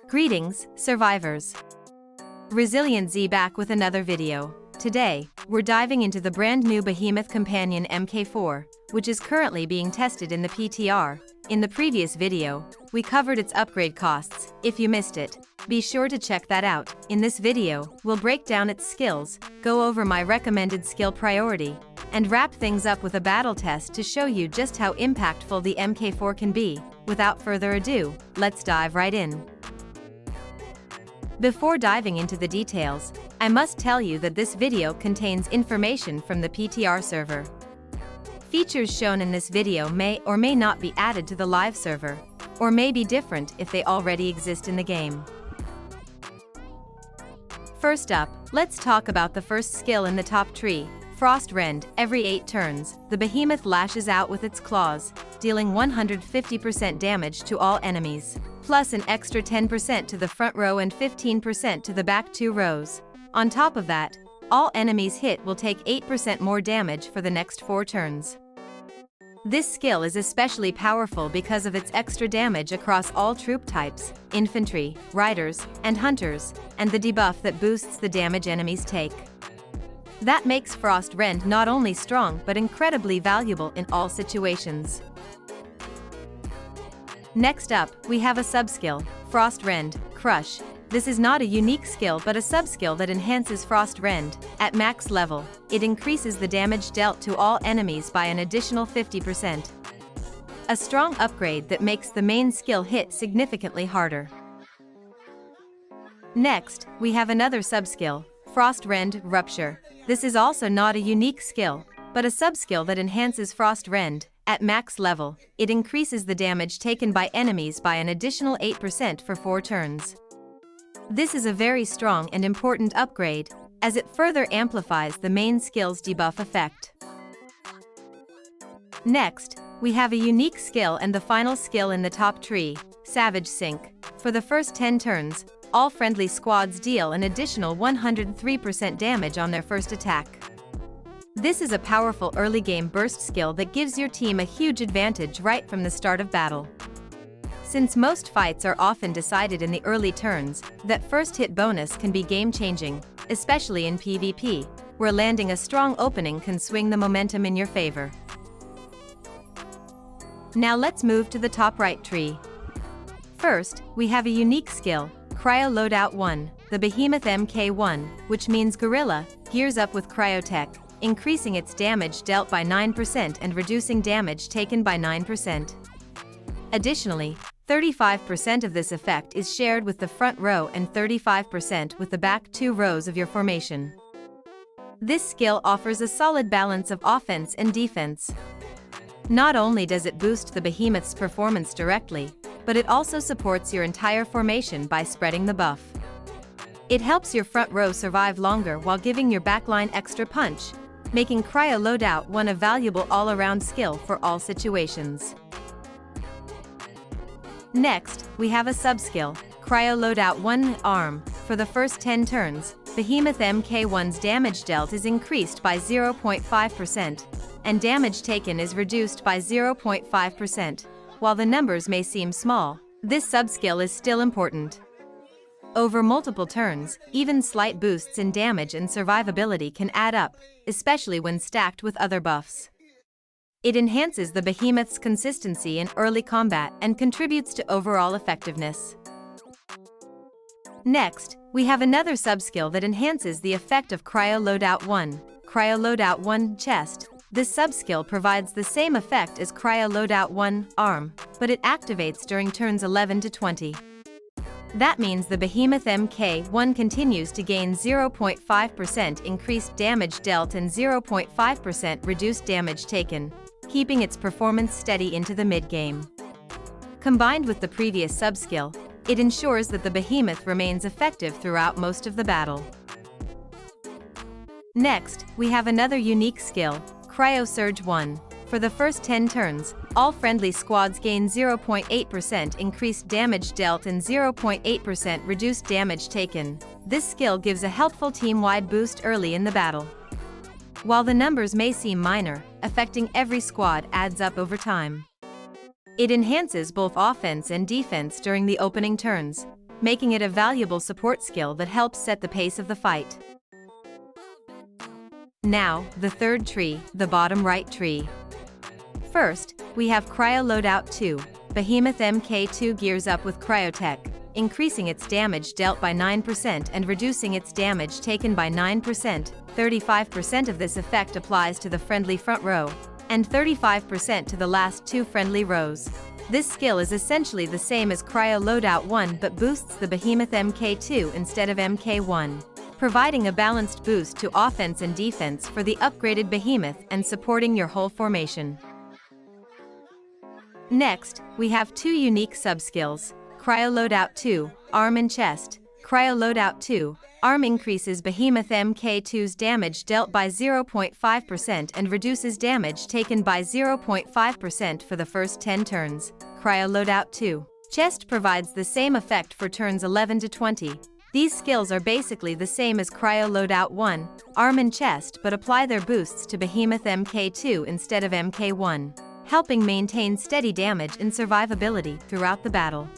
Greetings, survivors. ResilientZ back with another video. Today, we're diving into the brand new Behemoth Companion MK-IV, which is currently being tested in the PTR. In the previous video, we covered its upgrade costs. If you missed it, be sure to check that out. In this video, we'll break down its skills, go over my recommended skill priority, and wrap things up with a battle test to show you just how impactful the MK-IV can be. Without further ado, let's dive right in. Before diving into the details, I must tell you that this video contains information from the PTR server. Features shown in this video may or may not be added to the live server, or may be different if they already exist in the game. First up, let's talk about the first skill in the top tree, Frost Rend. Every 8 turns, the behemoth lashes out with its claws, dealing 150% damage to all enemies, plus an extra 10% to the front row and 15% to the back 2 rows. On top of that, all enemies hit will take 8% more damage for the next 4 turns. This skill is especially powerful because of its extra damage across all troop types, infantry, riders, and hunters, and the debuff that boosts the damage enemies take. That makes Frost Rend not only strong but incredibly valuable in all situations. Next up, we have a subskill, Frost Rend, Crush. This is not a unique skill but a subskill that enhances Frost Rend. At max level, it increases the damage dealt to all enemies by an additional 50%. A strong upgrade that makes the main skill hit significantly harder. Next, we have another subskill, Frost Rend, Rupture. This is also not a unique skill, but a subskill that enhances Frost Rend. At max level, it increases the damage taken by enemies by an additional 8% for 4 turns. This is a very strong and important upgrade, as it further amplifies the main skill's debuff effect. Next, we have a unique skill and the final skill in the top tree, Savage Sync. For the first 10 turns, all friendly squads deal an additional 103% damage on their first attack. This is a powerful early game burst skill that gives your team a huge advantage right from the start of battle. Since most fights are often decided in the early turns, that first hit bonus can be game-changing, especially in PvP, where landing a strong opening can swing the momentum in your favor. Now let's move to the top right tree. First, we have a unique skill, Cryo Loadout 1, the Behemoth MK-IV, which means Gorilla, gears up with Cryotech, increasing its damage dealt by 9% and reducing damage taken by 9%. Additionally, 35% of this effect is shared with the front row and 35% with the back 2 rows of your formation. This skill offers a solid balance of offense and defense. Not only does it boost the behemoth's performance directly, but it also supports your entire formation by spreading the buff. It helps your front row survive longer while giving your backline extra punch, making Cryo Loadout 1 a valuable all-around skill for all situations. Next, we have a subskill, Cryo Loadout 1 Arm. For the first 10 turns, Behemoth MK-I's damage dealt is increased by 0.5%, and damage taken is reduced by 0.5%. While the numbers may seem small, this subskill is still important. Over multiple turns, even slight boosts in damage and survivability can add up, especially when stacked with other buffs. It enhances the behemoth's consistency in early combat and contributes to overall effectiveness. Next, we have another subskill that enhances the effect of Cryo Loadout 1, Cryo Loadout 1 Chest. This subskill provides the same effect as Cryo Loadout 1 Arm, but it activates during turns 11 to 20. That means the Behemoth MK-IV continues to gain 0.5% increased damage dealt and 0.5% reduced damage taken, keeping its performance steady into the mid-game. Combined with the previous subskill, it ensures that the behemoth remains effective throughout most of the battle. Next, we have another unique skill, Cryo Surge 1. For the first 10 turns, all friendly squads gain 0.8% increased damage dealt and 0.8% reduced damage taken. This skill gives a helpful team-wide boost early in the battle. While the numbers may seem minor, affecting every squad adds up over time. It enhances both offense and defense during the opening turns, making it a valuable support skill that helps set the pace of the fight. Now, the third tree, the bottom right tree. First, we have Cryo Loadout 2. Behemoth MK-II gears up with Cryotech, increasing its damage dealt by 9% and reducing its damage taken by 9%. 35% of this effect applies to the friendly front row, and 35% to the last two friendly rows. This skill is essentially the same as Cryo Loadout 1 but boosts the Behemoth MK-II instead of MK-1, providing a balanced boost to offense and defense for the upgraded Behemoth and supporting your whole formation. Next, we have two unique sub-skills. Cryo Loadout 2, Arm and Chest. Cryo Loadout 2, Arm increases Behemoth MK-II's damage dealt by 0.5% and reduces damage taken by 0.5% for the first 10 turns. Cryo Loadout 2, Chest provides the same effect for turns 11 to 20. These skills are basically the same as Cryo Loadout 1, Arm and Chest but apply their boosts to Behemoth MK-II instead of MK-1, helping maintain steady damage and survivability throughout the battle.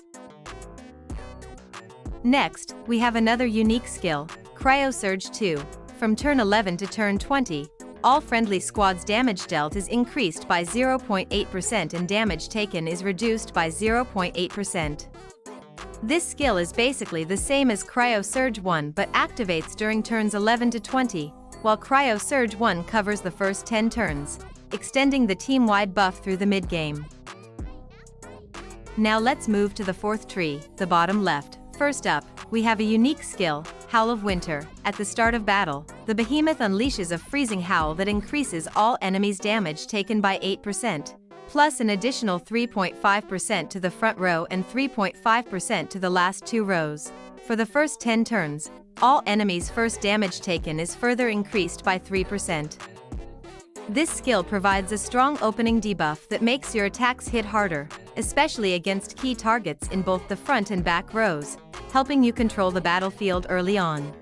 Next, we have another unique skill, Cryo Surge 2. From turn 11 to turn 20, all friendly squads' damage dealt is increased by 0.8% and damage taken is reduced by 0.8%. This skill is basically the same as Cryo Surge 1 but activates during turns 11 to 20, while Cryo Surge 1 covers the first 10 turns, extending the team-wide buff through the mid-game. Now let's move to the fourth tree, the bottom left. First up, we have a unique skill, Howl of Winter. At the start of battle, the Behemoth unleashes a freezing howl that increases all enemies' damage taken by 8%, plus an additional 3.5% to the front row and 3.5% to the last two rows. For the first 10 turns, all enemies' first damage taken is further increased by 3%. This skill provides a strong opening debuff that makes your attacks hit harder, especially against key targets in both the front and back rows, helping you control the battlefield early on.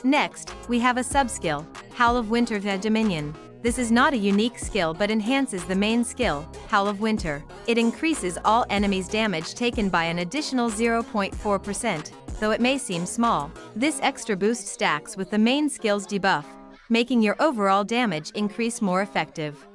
Next, we have a sub-skill, Howl of Winter via Dominion. This is not a unique skill but enhances the main skill, Howl of Winter. It increases all enemies' damage taken by an additional 0.4%, though it may seem small. This extra boost stacks with the main skill's debuff, making your overall damage increase more effective.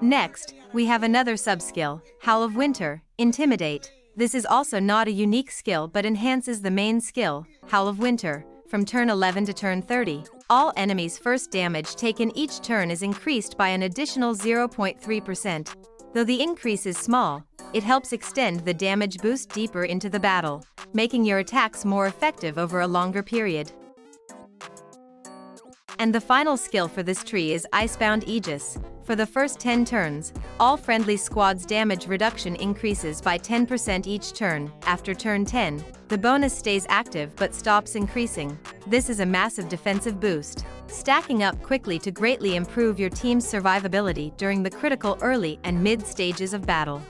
Next, we have another sub-skill, Howl of Winter, Intimidate. This is also not a unique skill but enhances the main skill, Howl of Winter. From turn 11 to turn 30, all enemies' first damage taken each turn is increased by an additional 0.3%. Though the increase is small, it helps extend the damage boost deeper into the battle, making your attacks more effective over a longer period. And the final skill for this tree is Icebound Aegis. For the first 10 turns, all friendly squads' damage reduction increases by 10% each turn. After turn 10, the bonus stays active but stops increasing. This is a massive defensive boost, stacking up quickly to greatly improve your team's survivability during the critical early and mid stages of battle.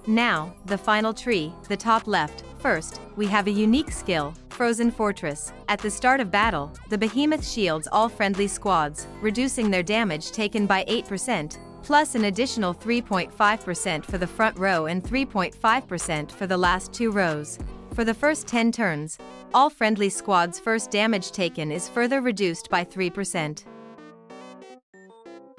Now, the final tree, the top left. First, we have a unique skill, Frozen Fortress. At the start of battle, the Behemoth shields all friendly squads, reducing their damage taken by 8%, plus an additional 3.5% for the front row and 3.5% for the last two rows. For the first 10 turns, all friendly squads' first damage taken is further reduced by 3%.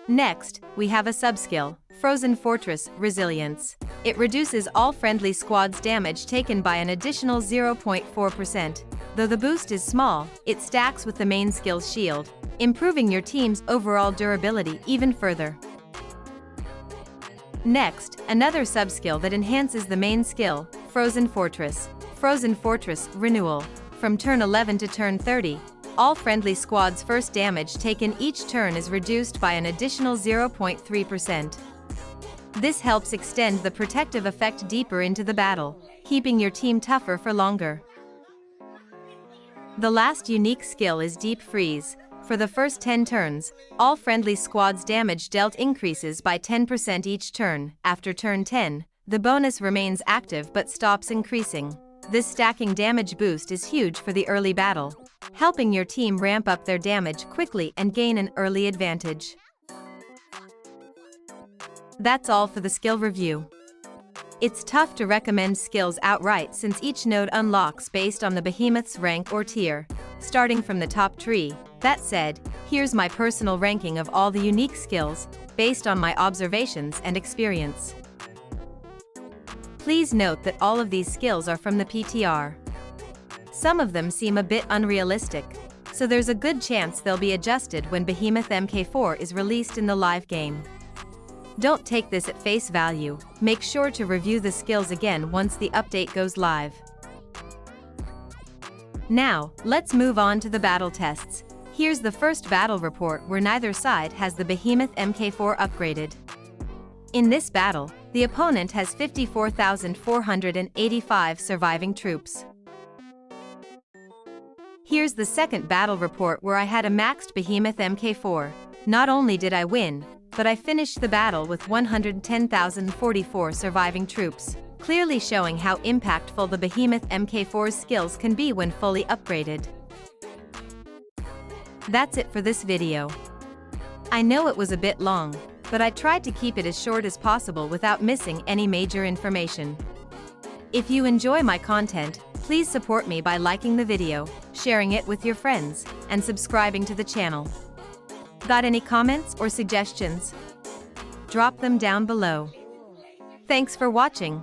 Next, we have a sub-skill, Frozen Fortress, ResilientZ. It reduces all friendly squads' damage taken by an additional 0.4%. Though the boost is small, it stacks with the main skill's shield, improving your team's overall durability even further. Next, another sub-skill that enhances the main skill, Frozen Fortress. Frozen Fortress, Renewal. From turn 11 to turn 30, all friendly squads' first damage taken each turn is reduced by an additional 0.3%. This helps extend the protective effect deeper into the battle, keeping your team tougher for longer. The last unique skill is Deep Freeze. For the first 10 turns, all friendly squads' damage dealt increases by 10% each turn. After turn 10, the bonus remains active but stops increasing. This stacking damage boost is huge for the early battle, helping your team ramp up their damage quickly and gain an early advantage. That's all for the skill review. It's tough to recommend skills outright since each node unlocks based on the behemoth's rank or tier, starting from the top tree. That said, here's my personal ranking of all the unique skills, based on my observations and experience. Please note that all of these skills are from the PTR. Some of them seem a bit unrealistic, so there's a good chance they'll be adjusted when Behemoth MK-IV is released in the live game. Don't take this at face value, make sure to review the skills again once the update goes live. Now, let's move on to the battle tests. Here's the first battle report where neither side has the Behemoth MK-IV upgraded. In this battle, the opponent has 54,485 surviving troops. Here's the second battle report where I had a maxed Behemoth MK-IV. Not only did I win, but I finished the battle with 110,044 surviving troops, clearly showing how impactful the Behemoth MK-IV's skills can be when fully upgraded. That's it for this video. I know it was a bit long, but I tried to keep it as short as possible without missing any major information. If you enjoy my content, please support me by liking the video, sharing it with your friends, and subscribing to the channel. Got any comments or suggestions? Drop them down below. Thanks for watching.